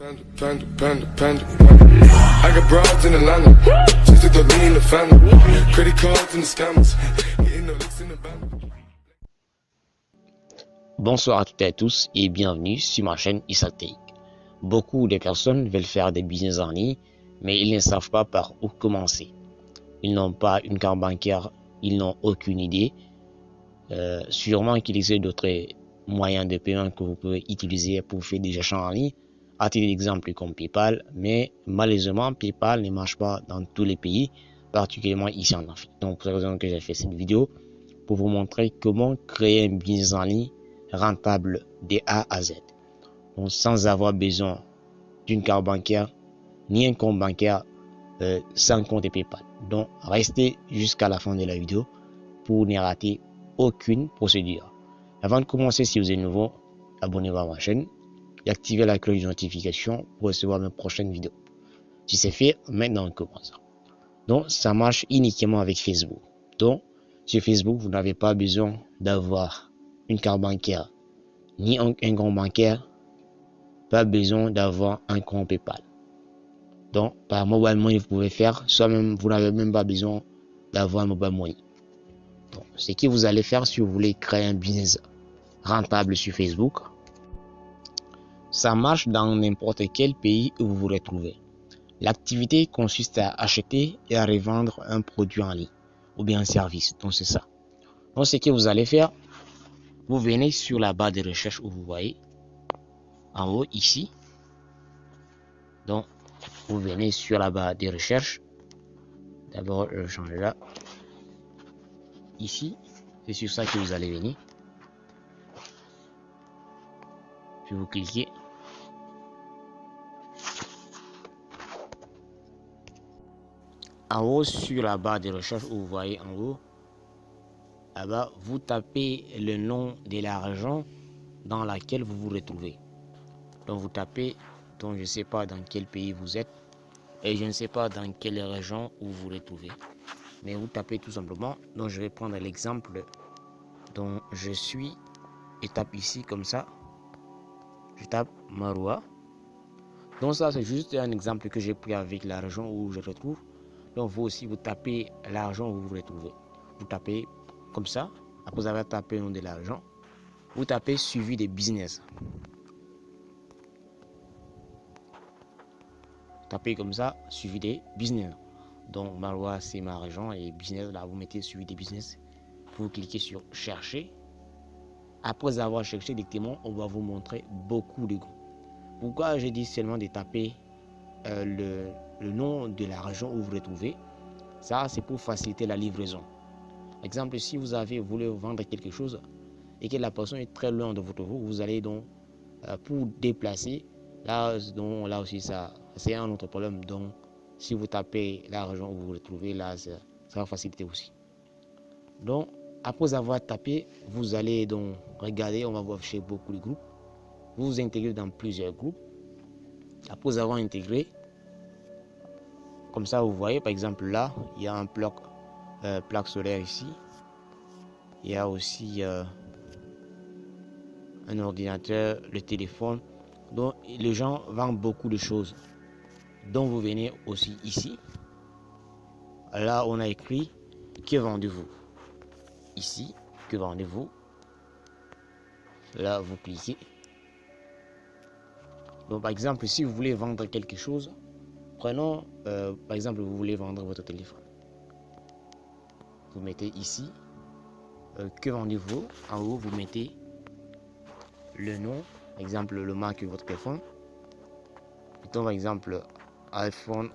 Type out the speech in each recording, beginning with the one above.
I got broads in Atlanta, just to lean the family, credit cards and the scammers, hitting the licks in the band. Bonsoir à toutes et à tous et bienvenue sur ma chaîne Isaac Tech. Beaucoup de personnes veulent faire des business en ligne, mais ils ne savent pas par où commencer. Ils n'ont pas une carte bancaire, ils n'ont aucune idée. Sûrement qu'il existe d'autres moyens de paiement que vous pouvez utiliser pour faire des achats en ligne, à titre d'exemple comme PayPal, mais malheureusement PayPal ne marche pas dans tous les pays, particulièrement ici en Afrique. Donc pour cette raison que j'ai fait cette vidéo, pour vous montrer comment créer un business en ligne rentable de A à Z. Donc sans avoir besoin d'une carte bancaire, ni un compte bancaire, sans compte PayPal. Donc restez jusqu'à la fin de la vidéo pour ne rater aucune procédure. Avant de commencer, si vous êtes nouveau, abonnez-vous à ma chaîne et activez la cloche de notification pour recevoir mes prochaines vidéos. Si c'est fait, maintenant on commence. Donc ça marche uniquement avec Facebook. Donc sur Facebook, vous n'avez pas besoin d'avoir une carte bancaire ni un compte bancaire, pas besoin d'avoir un compte PayPal. Donc par mobile money vous pouvez faire, soit même vous n'avez même pas besoin d'avoir un mobile money. Donc, ce que vous allez faire si vous voulez créer un business rentable sur Facebook, ça marche dans n'importe quel pays où vous vous retrouvez. L'activité consiste à acheter et à revendre un produit en ligne ou bien un service. Donc c'est ça. Donc ce que vous allez faire, vous venez sur la barre de recherche où vous voyez en haut ici. Donc vous venez sur la barre de recherche. D'abord je change là. Ici, c'est sur ça que vous allez venir. Puis vous cliquez. En haut sur la barre de recherche où vous voyez en haut, là-bas vous tapez le nom de la région dans laquelle vous vous retrouvez. Donc vous tapez, donc je ne sais pas dans quel pays vous êtes et je ne sais pas dans quelle région où vous vous retrouvez, mais vous tapez tout simplement. Donc je vais prendre l'exemple dont je suis et tape ici comme ça. Je tape Maroua. Donc ça c'est juste un exemple que j'ai pris avec la région où je retrouve. Donc vous aussi vous tapez la région où vous vous retrouvez. Vous tapez comme ça. Après vous avez tapé le nom de la région, vous tapez suivi des business. Tapez comme ça, suivi des business. Donc Maroua c'est ma région et business là vous mettez suivi des business. Vous cliquez sur chercher. Après avoir cherché directement, on va vous montrer beaucoup de groupes. Pourquoi j'ai dit seulement de taper le nom de la région où vous vous retrouvez? Ça c'est pour faciliter la livraison. Exemple, si vous voulez vendre quelque chose et que la personne est très loin de votre vous allez donc pour déplacer là, donc là aussi ça c'est un autre problème. Donc si vous tapez la région où vous vous retrouvez là, ça va faciliter aussi. Donc après avoir tapé, vous allez donc regarder, on va vous afficher beaucoup de groupes. Vous vous intégrez dans plusieurs groupes. Après avoir intégré, comme ça vous voyez par exemple là il y a un plaque solaire ici. Il y a aussi un ordinateur, le téléphone. Donc les gens vendent beaucoup de choses. Donc vous venez aussi ici. Là on a écrit que vendez-vous. Ici, que vendez-vous. Là vous cliquez. Donc par exemple si vous voulez vendre quelque chose, prenons par exemple vous voulez vendre votre téléphone. Vous mettez ici que vendez-vous. En haut vous mettez le nom, par exemple le marque de votre téléphone. Mettons par exemple iPhone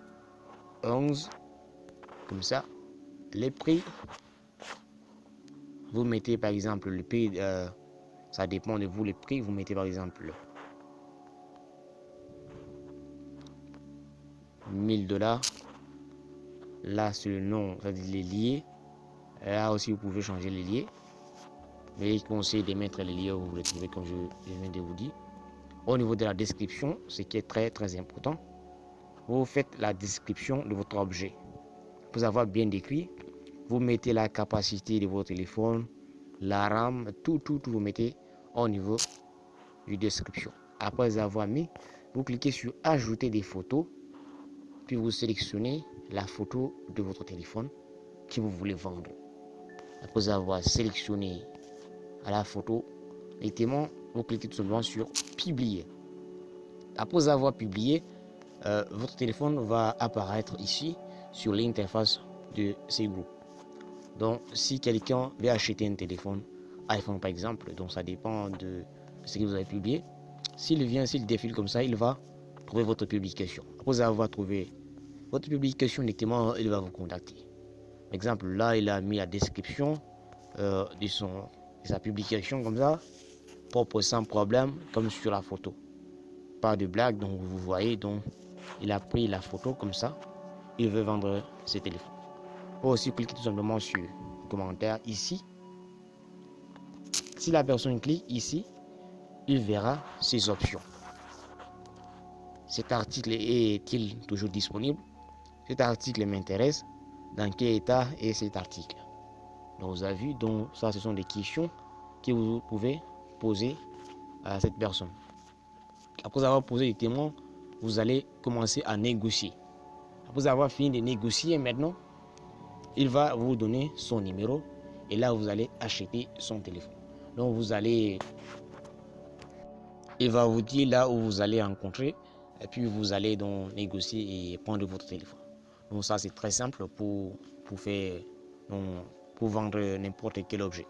11, comme ça. Les prix, vous mettez par exemple le prix, ça dépend de vous le prix. Vous mettez par exemple $1000. Là c'est le nom, c'est-à-dire les liés. Là aussi vous pouvez changer les liés, mais je conseille de mettre les liés où vous les trouvez comme je viens de vous dire. Au niveau de la description, ce qui est très très important, vous faites la description de votre objet. Pour avoir bien décrit, vous mettez la capacité de votre téléphone, la RAM, tout vous mettez au niveau de description. Après avoir mis, vous cliquez sur ajouter des photos, puis vous sélectionnez la photo de votre téléphone que vous voulez vendre. Après avoir sélectionné la photo, directement vous cliquez tout simplement sur publier. Après avoir publié, votre téléphone va apparaître ici sur l'interface de ces groupes. Donc si quelqu'un veut acheter un téléphone iPhone par exemple, donc ça dépend de ce que vous avez publié, s'il défile comme ça, il va trouver votre publication. Après avoir trouvé votre publication, directement il va vous contacter. Par exemple, là il a mis la description de sa publication comme ça, propre sans problème, comme sur la photo. Pas de blague, donc vous voyez, donc il a pris la photo comme ça, il veut vendre ses téléphones. Ou aussi cliquer tout simplement sur commentaire ici. Si la personne clique ici, il verra ses options. Cet article est-il toujours disponible? Cet article m'intéresse. Dans quel état est cet article? Donc vous avez vu, donc ça ce sont des questions que vous pouvez poser à cette personne. Après avoir posé les témoins, vous allez commencer à négocier. Après avoir fini de négocier maintenant, il va vous donner son numéro et là vous allez acheter son téléphone. Donc il va vous dire là où vous allez rencontrer et puis vous allez donc négocier et prendre votre téléphone. Donc ça c'est très simple pour vendre n'importe quel objet.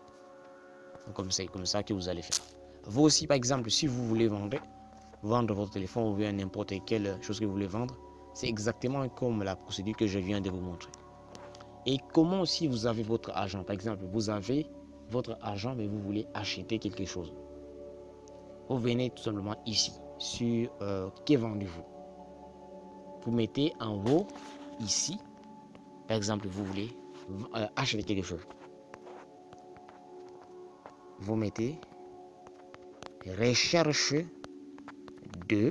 Donc c'est comme ça que vous allez faire. Vous aussi par exemple, si vous voulez vendre votre téléphone ou bien n'importe quelle chose que vous voulez vendre, c'est exactement comme la procédure que je viens de vous montrer. Et comment si vous avez votre argent, par exemple, vous avez votre argent mais vous voulez acheter quelque chose. Vous venez tout simplement ici sur que vendez-vous. Vous mettez en haut ici, par exemple, vous voulez acheter quelque chose. Vous mettez recherche de.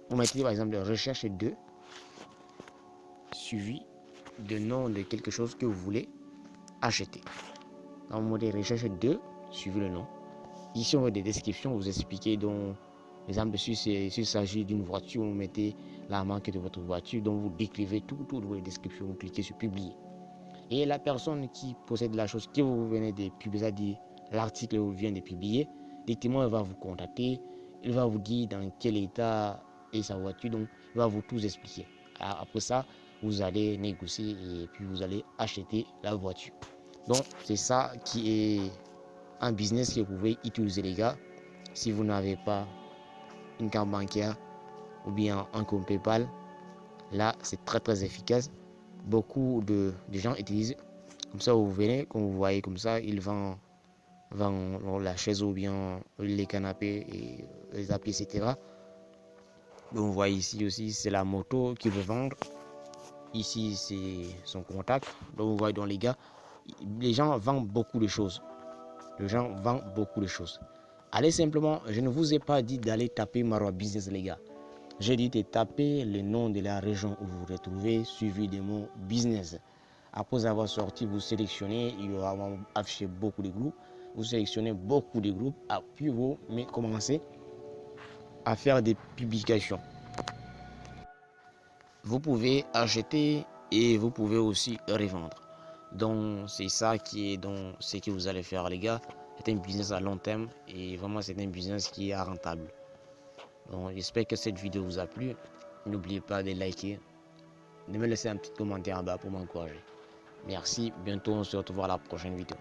Vous mettez par exemple recherche de suivi de nom de quelque chose que vous voulez acheter. Donc vous mettez recherche de suivi le nom. Ici on a des descriptions, vous expliquez donc, par exemple, s'il s'agit d'une voiture, vous mettez la marque de votre voiture, donc vous décrivez toutes vos descriptions, vous cliquez sur publier. Et la personne qui possède la chose que vous venez de publier, c'est-à-dire l'article que vous venez de publier, directement, il va vous contacter, il va vous dire dans quel état est sa voiture, donc il va vous tout expliquer. Après ça, vous allez négocier et puis vous allez acheter la voiture. Donc, c'est ça qui est un business que vous pouvez utiliser, les gars, si vous n'avez pas une carte bancaire ou bien un compte PayPal. Là, c'est très très efficace. Beaucoup de gens utilisent. Comme ça, vous venez, comme vous voyez, comme ça, ils vendent la chaise ou bien les canapés et les tapis, etc. Donc, vous voyez ici aussi, c'est la moto qu'il veut vendre. Ici, c'est son contact. Donc, vous voyez, donc, les gens vendent beaucoup de choses. Les gens vendent beaucoup de choses. Allez simplement, je ne vous ai pas dit d'aller taper Marois Business, les gars. J'ai dit de taper le nom de la région où vous vous retrouvez, suivi des mots business. Après avoir sorti, vous sélectionnez, il y aura affiché beaucoup de groupes. Vous sélectionnez beaucoup de groupes, puis vous commencez à faire des publications. Vous pouvez acheter et vous pouvez aussi revendre. Donc c'est ça qui est donc ce que vous allez faire, les gars. C'est un business à long terme et vraiment c'est un business qui est rentable. Donc j'espère que cette vidéo vous a plu. N'oubliez pas de liker, de me laisser un petit commentaire en bas pour m'encourager. Merci, bientôt on se retrouve à la prochaine vidéo.